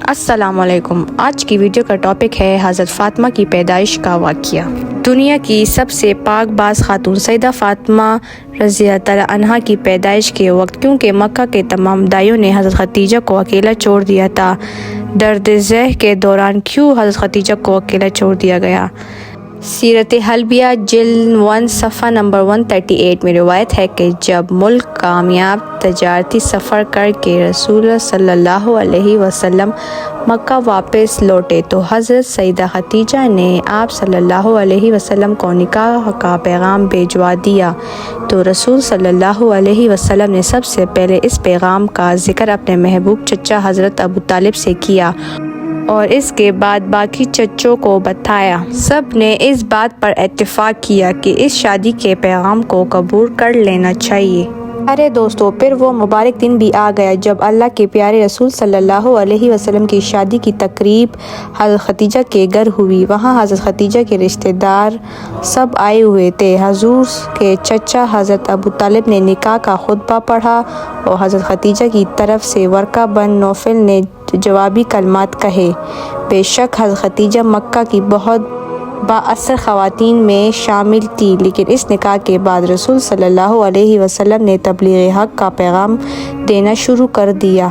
السلام علیکم۔ آج کی ویڈیو کا ٹاپک ہے حضرت فاطمہ کی پیدائش کا واقعہ۔ دنیا کی سب سے پاک باز خاتون سیدہ فاطمہ رضی اللہ عنہا کی پیدائش کے وقت کیونکہ مکہ کے تمام دائیوں نے حضرت خدیجہ کو اکیلا چھوڑ دیا تھا، درد ذہ کے دوران کیوں حضرت خدیجہ کو اکیلا چھوڑ دیا گیا؟ سیرت حلبیہ جلد 1 صفحہ نمبر 138 میں روایت ہے کہ جب ملک کامیاب تجارتی سفر کر کے رسول صلی اللہ علیہ وسلم مکہ واپس لوٹے تو حضرت سیدہ خدیجہ نے آپ صلی اللہ علیہ وسلم کو نکاح کا پیغام بھیجوا دیا، تو رسول صلی اللہ علیہ وسلم نے سب سے پہلے اس پیغام کا ذکر اپنے محبوب چچا حضرت ابو طالب سے کیا اور اس کے بعد باقی چچوں کو بتایا۔ سب نے اس بات پر اتفاق کیا کہ اس شادی کے پیغام کو قبول کر لینا چاہیے۔ ارے دوستو، پھر وہ مبارک دن بھی آ گیا جب اللہ کے پیارے رسول صلی اللہ علیہ وسلم کی شادی کی تقریب حضرت خدیجہ کے گھر ہوئی۔ وہاں حضرت خدیجہ کے رشتہ دار سب آئے ہوئے تھے۔ حضور کے چچا حضرت ابو طالب نے نکاح کا خطبہ پڑھا اور حضرت خدیجہ کی طرف سے ورقہ بن نوفل نے جوابی کلمات کہے۔ بے شک حضرت خدیجہ مکہ کی بہت بااثر خواتین میں شامل تھی، لیکن اس نکاح کے بعد رسول صلی اللہ علیہ وسلم نے تبلیغ حق کا پیغام دینا شروع کر دیا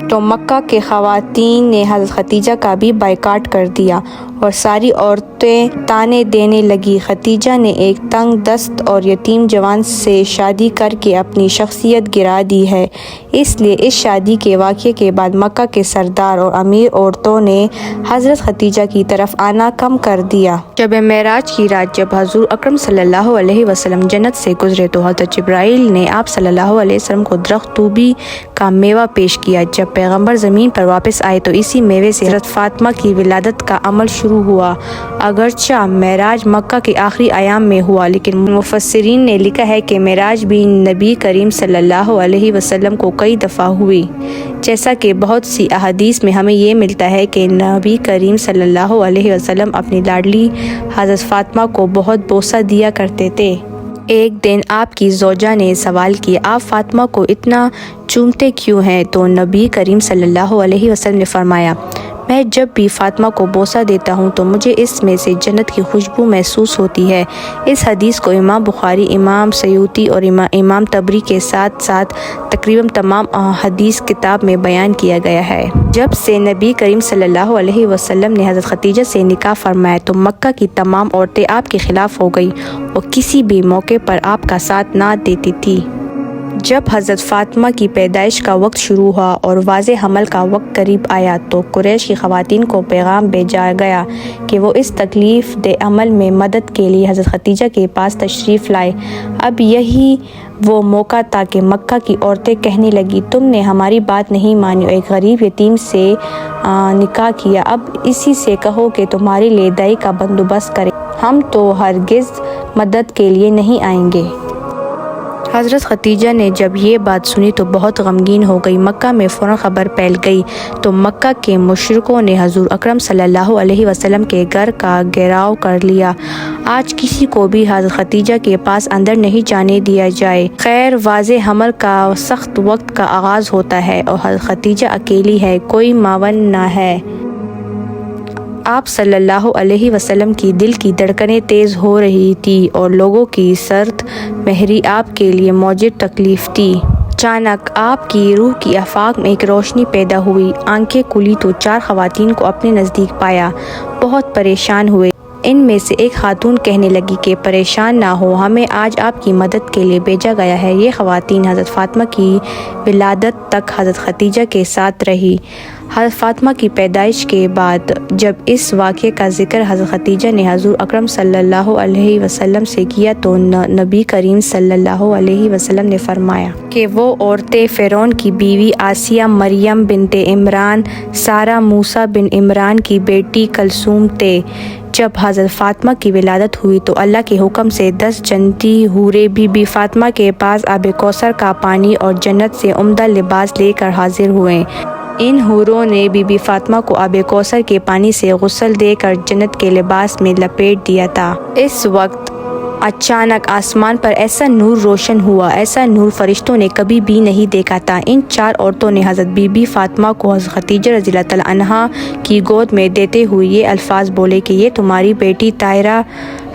تو مکہ کے خواتین نے حضرت خدیجہ کا بھی بائیکاٹ کر دیا اور ساری عورتیں تانے دینے لگی۔ خدیجہ نے ایک تنگ دست اور یتیم جوان سے شادی کر کے اپنی شخصیت گرا دی ہے، اس لیے اس شادی کے واقعے کے بعد مکہ کے سردار اور امیر عورتوں نے حضرت خدیجہ کی طرف آنا کم کر دیا۔ شب معراج کی رات جب حضور اکرم صلی اللہ علیہ وسلم جنت سے گزرے تو حضرت جبرائیل نے آپ صلی اللہ علیہ وسلم کو درخت طوبی کا میوہ پیش کیا۔ جب پیغمبر زمین پر واپس آئے تو اسی میوے سے حضرت فاطمہ کی ولادت کا عمل شروع ہوا۔ اگرچہ معراج مکہ کے آخری ایام میں ہوا، لیکن مفسرین نے لکھا ہے کہ معراج بھی نبی کریم صلی اللہ علیہ وسلم کو کئی دفعہ ہوئی، جیسا کہ بہت سی احادیث میں ہمیں یہ ملتا ہے کہ نبی کریم صلی اللہ علیہ وسلم اپنی لاڈلی حضرت فاطمہ کو بہت بوسہ دیا کرتے تھے۔ ایک دن آپ کی زوجہ نے سوال کیا، آپ فاطمہ کو اتنا چومتے کیوں ہیں؟ تو نبی کریم صلی اللہ علیہ وسلم نے فرمایا، میں جب بھی فاطمہ کو بوسہ دیتا ہوں تو مجھے اس میں سے جنت کی خوشبو محسوس ہوتی ہے۔ اس حدیث کو امام بخاری، امام سیوطی اور امام طبری کے ساتھ ساتھ تقریباً تمام حدیث کتاب میں بیان کیا گیا ہے۔ جب سے نبی کریم صلی اللہ علیہ وسلم نے حضرت خدیجہ سے نکاح فرمایا تو مکہ کی تمام عورتیں آپ کے خلاف ہو گئیں اور کسی بھی موقع پر آپ کا ساتھ نہ دیتی تھی۔ جب حضرت فاطمہ کی پیدائش کا وقت شروع ہوا اور واضح حمل کا وقت قریب آیا تو قریش کی خواتین کو پیغام بھیجا گیا کہ وہ اس تکلیف دہ عمل میں مدد کے لیے حضرت خدیجہ کے پاس تشریف لائے۔ اب یہی وہ موقع تھا کہ مکہ کی عورتیں کہنے لگی، تم نے ہماری بات نہیں مانی اور ایک غریب یتیم سے نکاح کیا، اب اسی سے کہو کہ تمہارے لیے دائی کا بندوبست کرے، ہم تو ہرگز مدد کے لیے نہیں آئیں گے۔ حضرت خدیجہ نے جب یہ بات سنی تو بہت غمگین ہو گئی۔ مکہ میں فوراً خبر پھیل گئی تو مکہ کے مشرکوں نے حضور اکرم صلی اللہ علیہ وسلم کے گھر کا گھیراؤ کر لیا۔ آج کسی کو بھی حضرت خدیجہ کے پاس اندر نہیں جانے دیا جائے۔ خیر، واضح حمل کا سخت وقت کا آغاز ہوتا ہے اور حضرت خدیجہ اکیلی ہے، کوئی معاون نہ ہے۔ آپ صلی اللہ علیہ وسلم کی دل کی دھڑکنیں تیز ہو رہی تھی اور لوگوں کی سرد مہری آپ کے لیے موجب تکلیف تھی۔ اچانک آپ کی روح کی آفاق میں ایک روشنی پیدا ہوئی، آنکھیں کھلی تو 4 خواتین کو اپنے نزدیک پایا، بہت پریشان ہوئے۔ ان میں سے ایک خاتون کہنے لگی کہ پریشان نہ ہو، ہمیں آج آپ کی مدد کے لیے بھیجا گیا ہے۔ یہ خواتین حضرت فاطمہ کی ولادت تک حضرت خدیجہ کے ساتھ رہی۔ حضرت فاطمہ کی پیدائش کے بعد جب اس واقعے کا ذکر حضرت خدیجہ نے حضور اکرم صلی اللہ علیہ وسلم سے کیا تو نبی کریم صلی اللہ علیہ وسلم نے فرمایا کہ وہ عورتیں فرعون کی بیوی آسیہ، مریم بنت عمران، سارہ موسیٰ بن عمران کی بیٹی کلثوم تھے۔ جب حضرت فاطمہ کی ولادت ہوئی تو اللہ کے حکم سے 10 جنتی حوریں بی بی فاطمہ کے پاس آب کوثر کا پانی اور جنت سے عمدہ لباس لے کر حاضر ہوئیں۔ ان حوروں نے بی بی فاطمہ کو آب کوثر کے پانی سے غسل دے کر جنت کے لباس میں لپیٹ دیا تھا۔ اس وقت اچانک آسمان پر ایسا نور روشن ہوا، ایسا نور فرشتوں نے کبھی بھی نہیں دیکھا تھا۔ ان 4 عورتوں نے حضرت بی بی فاطمہ کو حضرت خدیجہ رضی اللہ تعالیٰ عنہا کی گود میں دیتے ہوئے یہ الفاظ بولے کہ یہ تمہاری بیٹی طاہرہ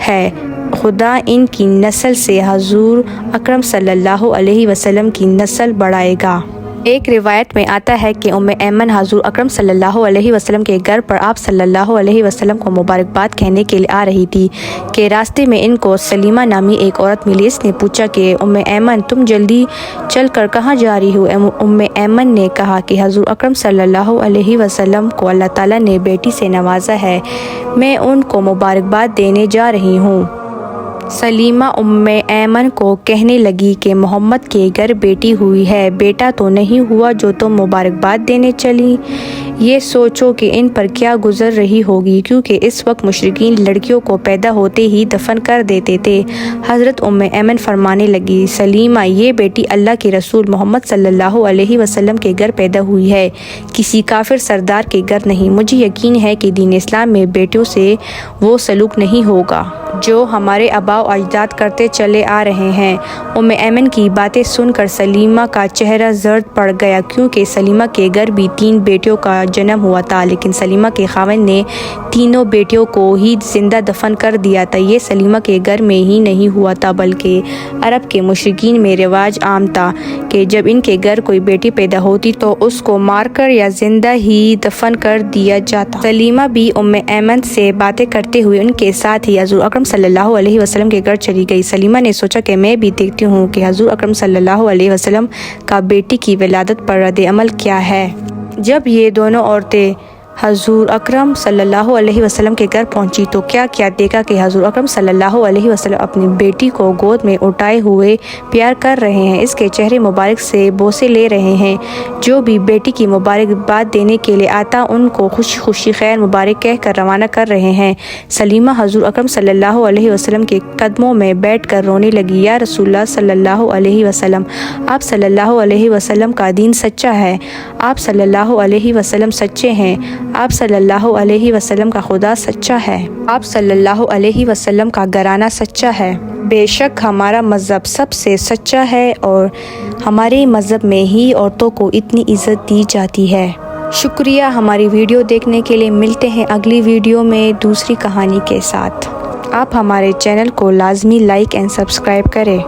ہے، خدا ان کی نسل سے حضور اکرم صلی اللہ علیہ وسلم کی نسل بڑھائے گا۔ ایک روایت میں آتا ہے کہ ام ایمن حضور اکرم صلی اللہ علیہ وسلم کے گھر پر آپ صلی اللہ علیہ وسلم کو مبارکباد کہنے کے لیے آ رہی تھی کہ راستے میں ان کو سلیمہ نامی ایک عورت ملی۔ اس نے پوچھا کہ ام ایمن تم جلدی چل کر کہاں جا رہی ہو؟ ام ایمن نے کہا کہ حضور اکرم صلی اللہ علیہ وسلم کو اللہ تعالیٰ نے بیٹی سے نوازا ہے، میں ان کو مبارکباد دینے جا رہی ہوں۔ سلیمہ ام ایمن کو کہنے لگی کہ محمد کے گھر بیٹی ہوئی ہے، بیٹا تو نہیں ہوا جو تم مبارکباد دینے چلی؟ یہ سوچو کہ ان پر کیا گزر رہی ہوگی، کیونکہ اس وقت مشرکین لڑکیوں کو پیدا ہوتے ہی دفن کر دیتے تھے۔ حضرت ام ایمن فرمانے لگی، سلیمہ یہ بیٹی اللہ کے رسول محمد صلی اللہ علیہ وسلم کے گھر پیدا ہوئی ہے، کسی کافر سردار کے گھر نہیں۔ مجھے یقین ہے کہ دین اسلام میں بیٹیوں سے وہ سلوک نہیں ہوگا جو ہمارے آباء و اجداد کرتے چلے آ رہے ہیں۔ ام ایمن کی باتیں سن کر سلیمہ کا چہرہ زرد پڑ گیا، کیونکہ سلیمہ کے گھر بھی 3 بیٹیوں کا جنم ہوا تھا، لیکن سلیمہ کے خاوند نے تینوں بیٹیوں کو ہی زندہ دفن کر دیا تھا۔ یہ سلیمہ کے گھر میں ہی نہیں ہوا تھا، بلکہ عرب کے مشرکین میں رواج عام تھا کہ جب ان کے گھر کوئی بیٹی پیدا ہوتی تو اس کو مار کر یا زندہ ہی دفن کر دیا جاتا۔ سلیمہ بھی ام ایمن سے باتیں کرتے ہوئے ان کے ساتھ ہی حضور اکرم صلی اللہ علیہ وسلم کے گھر چلی گئی۔ سلیمہ نے سوچا کہ میں بھی دیکھتی ہوں کہ حضور اکرم صلی اللہ علیہ وسلم کا بیٹی کی ولادت پر رد عمل کیا ہے۔ جب یہ دونوں عورتیں حضور اکرم صلی اللہ علیہ وسلم کے گھر پہنچی تو کیا دیکھا کہ حضور اکرم صلی اللہ علیہ وسلم اپنی بیٹی کو گود میں اٹھائے ہوئے پیار کر رہے ہیں، اس کے چہرے مبارک سے بوسے لے رہے ہیں۔ جو بھی بیٹی کی مبارکباد دینے کے لیے آتا ان کو خوشی خوشی خیر مبارک کہہ کر روانہ کر رہے ہیں۔ سلیمہ حضور اکرم صلی اللہ علیہ وسلم کے قدموں میں بیٹھ کر رونے لگی، یا رسول اللہ صلی اللہ علیہ وسلم، آپ صلی اللہ علیہ وسلم کا دین سچا ہے، آپ صلی اللہ علیہ وسلم سچے ہیں، آپ صلی اللہ علیہ وسلم کا خدا سچا ہے، آپ صلی اللہ علیہ وسلم کا گھرانہ سچا ہے۔ بے شک ہمارا مذہب سب سے سچا ہے اور ہمارے مذہب میں ہی عورتوں کو اتنی عزت دی جاتی ہے۔ شکریہ ہماری ویڈیو دیکھنے کے لیے۔ ملتے ہیں اگلی ویڈیو میں دوسری کہانی کے ساتھ۔ آپ ہمارے چینل کو لازمی لائک اینڈ سبسکرائب کریں۔